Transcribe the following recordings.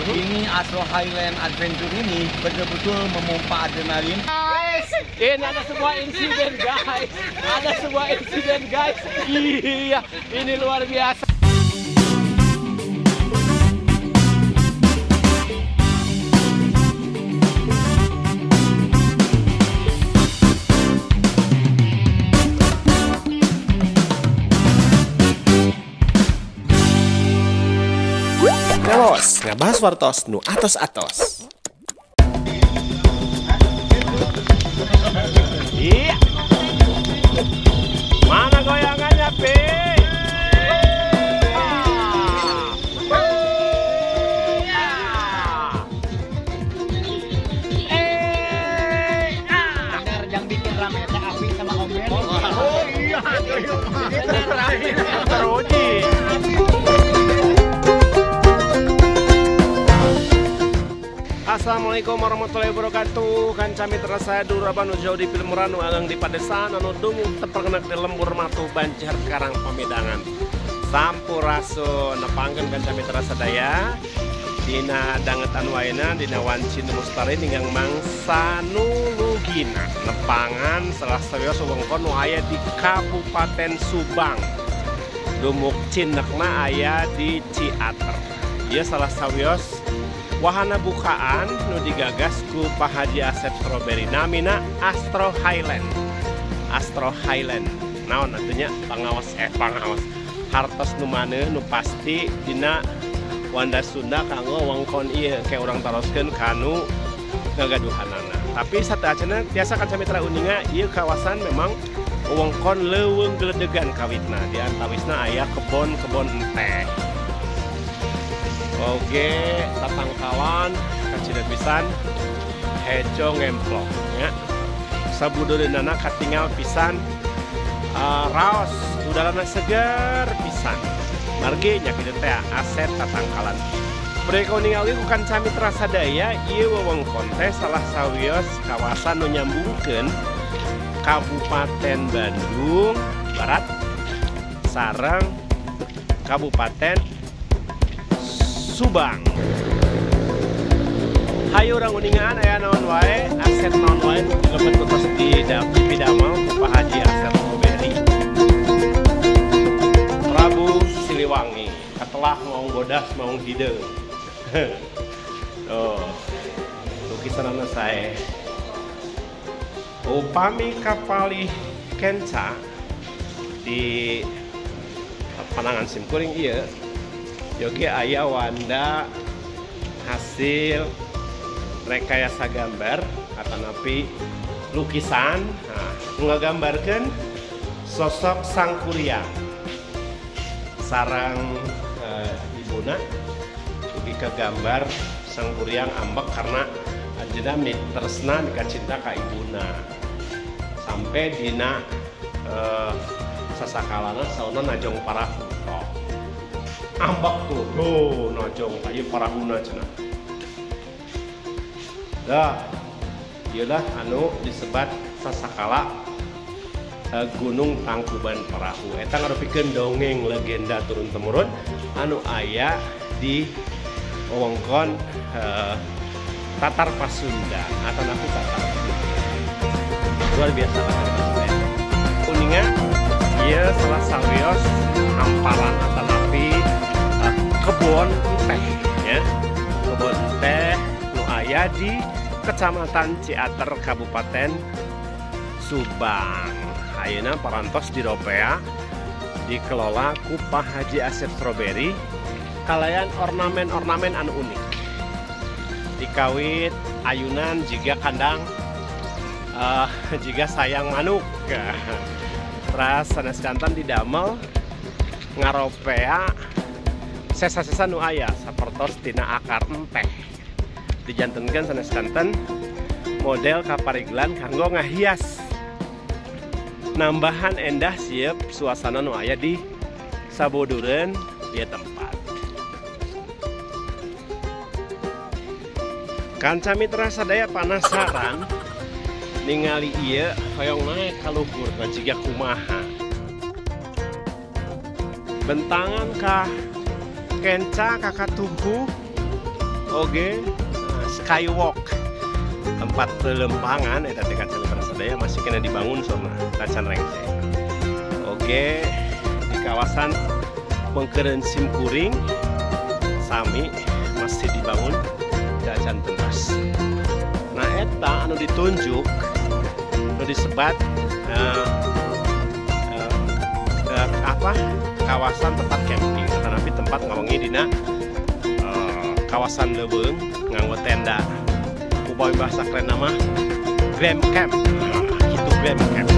Ini Astro Highland Adventure ini betul-betul memompa adrenalin. Ini ada sebuah insiden guys. Ada sebuah insiden guys. Iya, ini luar biasa. Telos, ngabahas wartos nu atos-atos. Iya. Mana goyangannya, Pi? Benar yang bikin rame teh Api sama Om Ben. Oh iya, teruji. Assalamualaikum warahmatullahi wabarakatuh. Kanca mitra saya Duraban jauh di Pilmuran agang di Padesan anu dungu teperkenak di lembur matu Banjar Karang Pamedangan. Sampurasun nepangkeun kanca mitra sadaya dina dangetan waena dina wanci nu mustari ninggang mangsa nulugina nepangan salah sawios wewengkon nu aya di Kabupaten Subang. Dumuk cindekna aya di Ciater. Ieu salah sawios wahana bukaan nu digagas ku Pak Haji Asep Strawberry namina Astro Highland. Astro Highland naon atunya pangawas hartos nu maneh nu pasti dina Wanda Sunda kanggo wewengkon ieu kayak urang taroskeun kanu gagaduhanana. Tapi sateacana tiasa kanca mitra uninga ieu kawasan memang wewengkon leuweung geledegan kawitna di antawisna aya kebon-kebon teh. Oke, tatangkalan kacida pisan hejo ngemplok ya. Sabudeunana katingal pisan raos udarana seger pisan. Margi nya kitu teh aset tatangkalan. Bade kauningali ku kanca mitra sadaya ieu wewengkon teh salah sawios kawasan nu nyambungkeun Kabupaten Bandung Barat sareng Kabupaten Subang. Hayu urang uningan aya naon wae, aset naon wae lebet terus di Pidamel ku Pak Haji Asep Strawberry. Prabu Siliwangi, katelah maung bodas maung hideung. Oh. Lukisanana sae. Upami kapali kenca di Panangan Simkuring ieu Yogi aya wanda hasil rekayasa gambar atanapi lukisan ngagambarkeun sosok Sang Kuryang sareng ibuna ugi ka gambar Sang Kuryang ambek karena anjeunna mitresna mikacinta ka ibuna sampai dina sasakalana sauna najong parahu ambak tuh, najong kayu parahuna cenah. Dah, iyalah anu disebat sasakala Gunung Tangkuban Parahu. Eta ngarepikeun dongeng legenda turun temurun anu aya di wewengkon Tatar Pasundan atau napi Tatar. Luar biasa banget. Kuningan, ieu salah sawios hamparan atau napi kebon teh ya. Kebon teh nu aya di Kecamatan Ciater Kabupaten Subang. Ayeuna parantos di Ropea dikelola ku Pak Haji Asep Strawberry kalayan ornamen-ornamen anu unik. Dikawit ayunan jiga kandang jiga sayang manuk. Ras sanes kantan didamel ngaropea sesa-sesa nu aya sapertos tina akar empeh dijantenkeun sanes kanten model kapariglan kanggo ngahias nambahan endah sieup suasana nu aya di sabodureun ieu tempat. Kanca mitra sadaya penasaran ningali ieu hoyong naik ka luhur jiga kumaha. Bentangan ka kenca kakak tubuh oge skywalk tempat lempangan eta teh kanca mitra sadaya masih kena dibangun soalna tacan rengse. Oge di kawasan Pengkeren Simkuring sami masih dibangun tacan tuntas. Nah eta anu ditunjuk anu disebat kawasan tempat camping tetapi tempat ngawengi dina kawasan leuweung nganggo tenda upawi bahasa keren nama Grand Camp. Itu Grand Camp.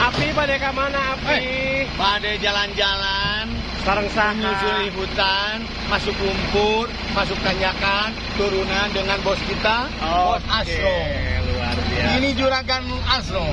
Api pada ke mana Api? Pada jalan-jalan, Sareng saha? menyusuri hutan, masuk lumpur, masuk tanjakan, turunan dengan bos kita, Bos Asro. Luar biasa. Ini juragan Asro.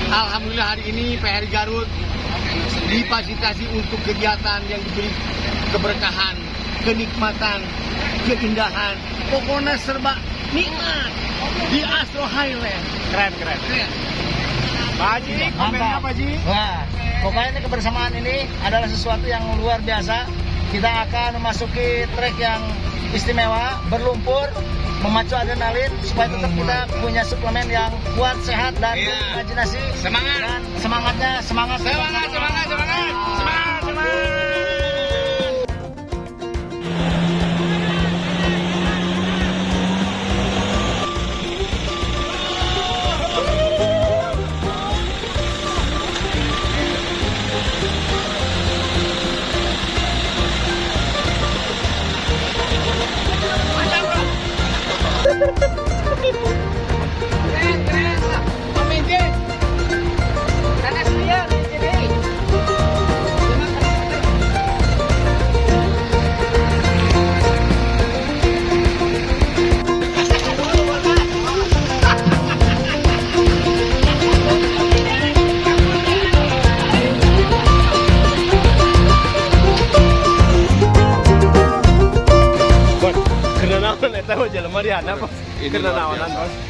Alhamdulillah hari ini PRI Garut difasilitasi untuk kegiatan yang diberi keberkahan, kenikmatan, keindahan, pokoknya serba nikmat di Asro Highland. Keren. Pak Haji, komennya Pak Haji? Wah, pokoknya ini kebersamaan ini adalah sesuatu yang luar biasa. Kita akan memasuki trek yang istimewa, berlumpur, memacu adrenalin supaya tetap kita punya suplemen yang kuat, sehat dan imajinasi. Semangat. Dan semangat.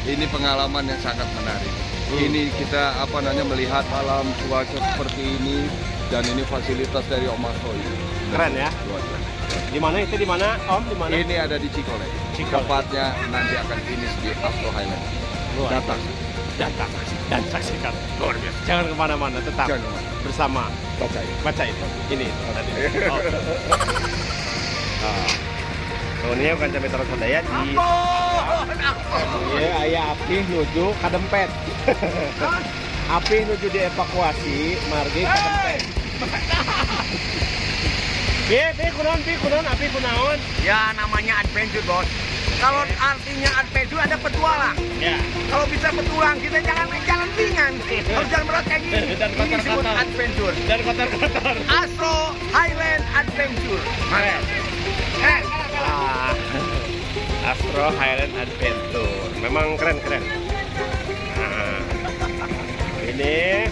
Ini pengalaman yang sangat menarik. Ini kita melihat alam cuaca seperti ini dan ini fasilitas dari Om Asro ini. Keren ya. Di mana itu di mana Om? Di mana? Ini ada di Cikole. Tepatnya nanti akan finish di Asro Highland. Dan saksikan. Luar biasa. Jangan kemana-mana, tetap bersama baca itu. Ini tadi. Ini bukan sampai terus sadaya di ayah api nuju kadempet. Api nuju dievakuasi margi kadempet. Kunaon api kunaon? Ya namanya adventure, Bos. Kalau artinya adventure ada petualang. Ya. Kalau bisa petualang kita jangan jalan ringan. Harus jalan berat kayak gini. Dan Ini disebut adventure. Dan kotor-kotor. Asro Highland Adventure. Asro Highland Adventure. Memang keren. Nah, ini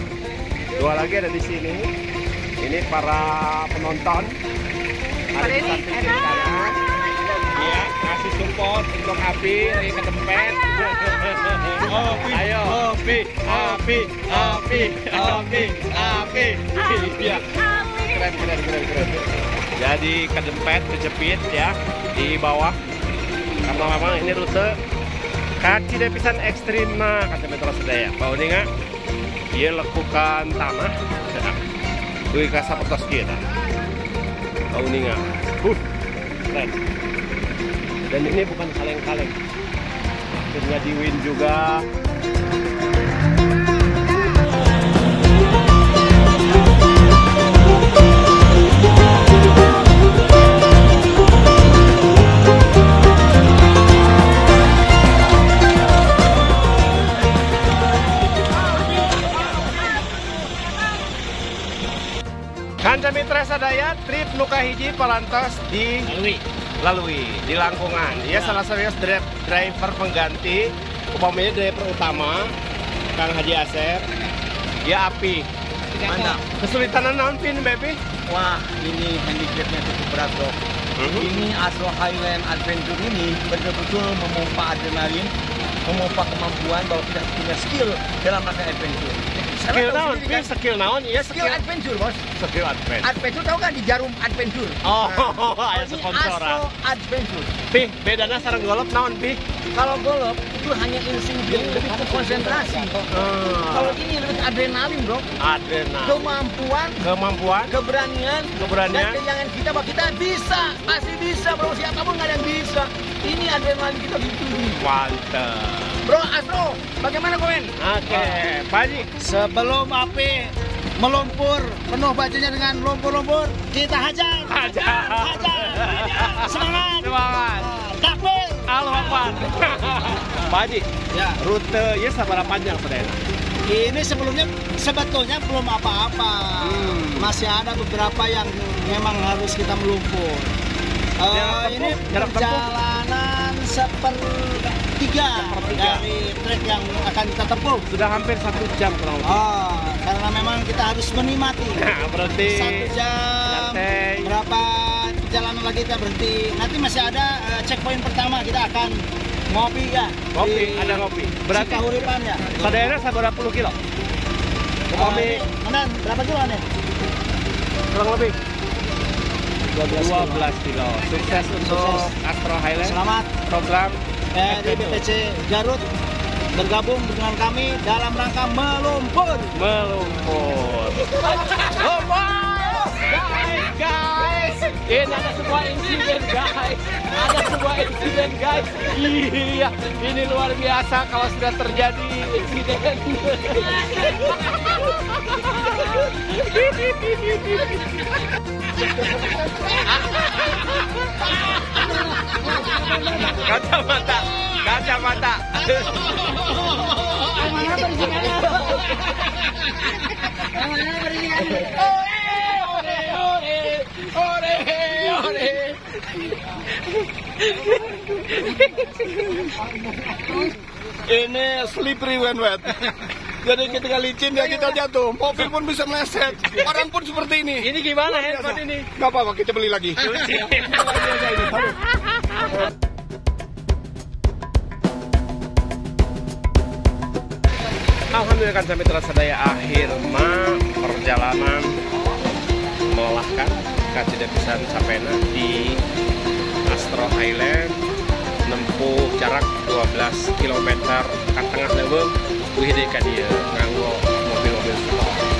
dua lagi ada di sini. Ini para penonton. Ada di samping kiri kanan. Iya, kasih support untuk Api lagi kedempet. Ayo, Api. Iya. Keren. Jadi kedempet, kejepit ya di bawah. Karena memang ini rute kaki depisan ekstrim nah kata Metro Sedaya. Bau ini nggak? Dia lekukan tanah. Gue kasih petos kita. Bau ini nggak? Keren. Dan ini bukan kaleng-kaleng. Akhirnya di win juga. Kanca mitra sadaya trip nuka hiji palantos di lalui di Langkungan. Ia salah satu driver pengganti, umpamanya driver utama Kang Haji Asep. Dia Api. Mantap. Kesulitan naon pin, Baby? Wah, ini handicapnya cukup berat, Bro. Ini Astro Highland Adventure ini betul-betul memompa adrenalin, memompa kemampuan bahwa kita punya skill dalam rangka adventure. Skill naon? Skill naon? Iya, Skill adventure, Bos. Skill adventure. Adventure tahu kan di Jarum Adventure? Oh, aya Ini sponsoran. Astro Adventure. Pi, bedana sareng golop naon, Pi? Kalau golop itu hanya insting dia lebih ke konsentrasi. Kalau ini lebih ke adrenalin, Bro. Adrenalin. Kemampuan, keberanian, Keberanian. dan keyakinan kita bahwa kita bisa, pasti bisa, Bro. Siapapun nggak ada yang bisa. Ini adrenalin kita gitu. Mantap. Bro, Astro, bagaimana komen? Oke, Pak Haji. Sebelum Api melumpur penuh bajunya dengan lumpur-lumpur, kita hajar. Hajar. Semangat. Semangat. Takbir. Allahu Akbar. Pak Haji, Ya, rute ya sabar panjang sebenarnya. ini sebetulnya belum apa-apa. Masih ada beberapa yang memang harus kita melumpur. Ini Jarak tempuh? perjalanan sepertiga dari trek yang akan kita tempuh. Sudah hampir 1 jam kurang lebih. Karena memang kita harus menikmati. Nah, berarti 1 jam, santai. berapa perjalanan lagi kita berhenti. Nanti masih ada checkpoint pertama, kita akan ngopi ya. Ngopi, ada ngopi. Berarti Cikahuripan ya. sadayana sabar 10 kilo. Ngopi Menan, berapa kilo nih? kurang lebih 12 kilo. Sukses untuk Astro Highland. Selamat Program dari BPC Garut bergabung dengan kami dalam rangka melumpur. melumpur. Oh, wow. Guys, ini ada sebuah insiden guys. Ada sebuah insiden guys. Iya, ini luar biasa kalau sudah terjadi insiden. Kacamata. Ini slippery when wet. Jadi ketika licin ya kita jatuh, mobil pun bisa meleset, orang pun seperti ini. Ini gimana handphone ini? Nggak apa-apa, kita beli lagi. Alhamdulillah kan sampai tersadaya akhir perjalanan melelahkan kan tidak bisa sampai di Astro Highland nempuh jarak 12 km kan tengah leuweung wih deui ka dieu nganggo mobil-mobil sport.